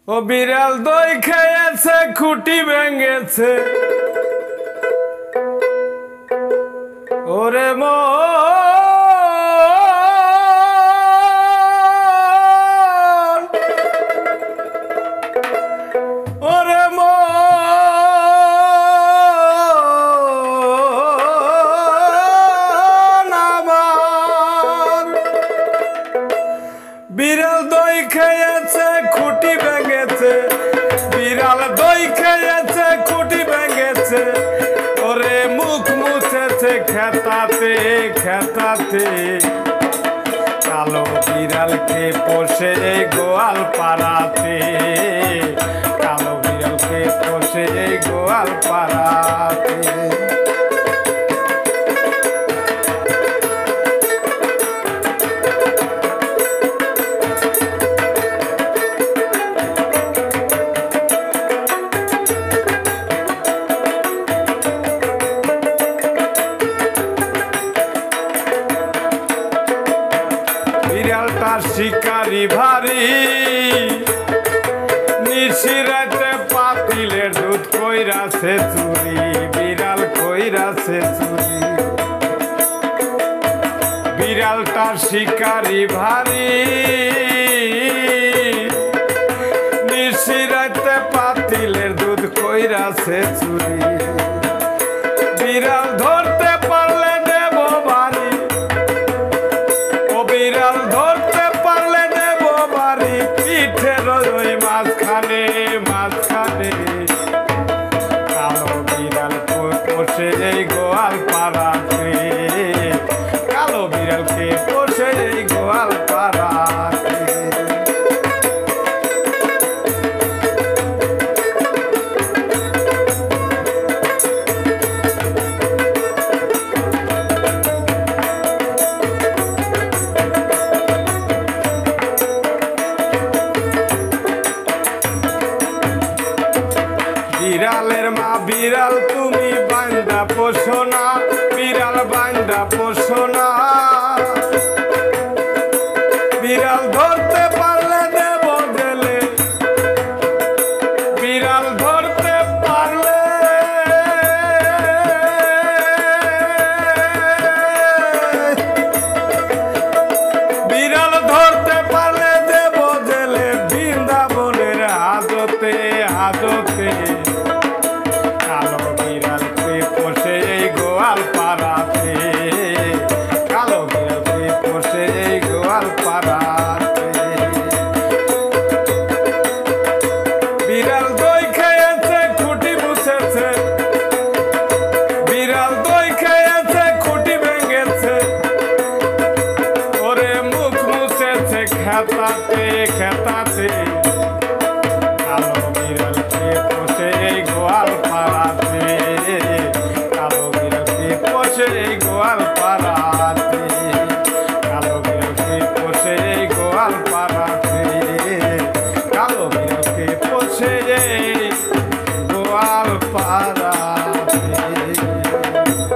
ও বিড়াল দই খেয়েছে খুঁটি ভেঙেছে ওরে মন ওরে মন আমার বিড়াল দই খেয়েছে খুঁটি ভেঙেছে বিড়াল দই খেয়েছে খুঁটি ভেঙেছে ওরে মুখ মুছেছে খেতাতে খেতাতে কালো বিড়ালকে পোষে গোয়াল পাড়াতে কালো বিড়ালকে পোষে গোয়াল পাড়াতে বিড়ালটা শিকারি ভারী নিশিরাতে পাতিলের দুধ কইরাছে চুরি বিড়াল কইরাছে চুরি বিড়ালটা শিকারি ভারী নিশিরাতে পাতিলের দুধ কইরাছে চুরি বিড়াল ধরতে পারলে দেব বাড়ি ও বিড়াল ধরতে পারলে দেব বাড়ি পিঠের ওই মাঝখানে মাঝখানে কালো বিড়াল পোষে এই গোয়াল পাড়াতে কালো বিড়ালকে পোষে এই গোয়াল পাড়াতে বিড়ালের মা বিড়াল তুমি বান্দা পোষো না বিড়াল বান্দা পোষো না বিড়াল ধরতে পারলে দেব গেলে বিড়াল ধরতে পারলে বিড়াল ধরতে পারলে দেব গেলে বৃন্দাবনের হাজতে হাজতে কালো বিড়ালকে পোষে এই গোয়াল পাড়াতে কালো বিড়ালকে পোষে এই গোয়াল পাড়াতে বিড়াল দই খেয়েছে খুঁটি মুছেছে বিড়াল দই খেয়েছে খুঁটি ভেঙেছে ওরে মুখ মুছেছে খেতাতে খেতাতে কালো বিড়ালকে পোষে এই গোয়াল পাড়াতে কালো বিড়ালকে পোষে এই গোয়াল পাড়াতে কালো বিড়ালকে পোষে এই গোয়াল পাড়াতে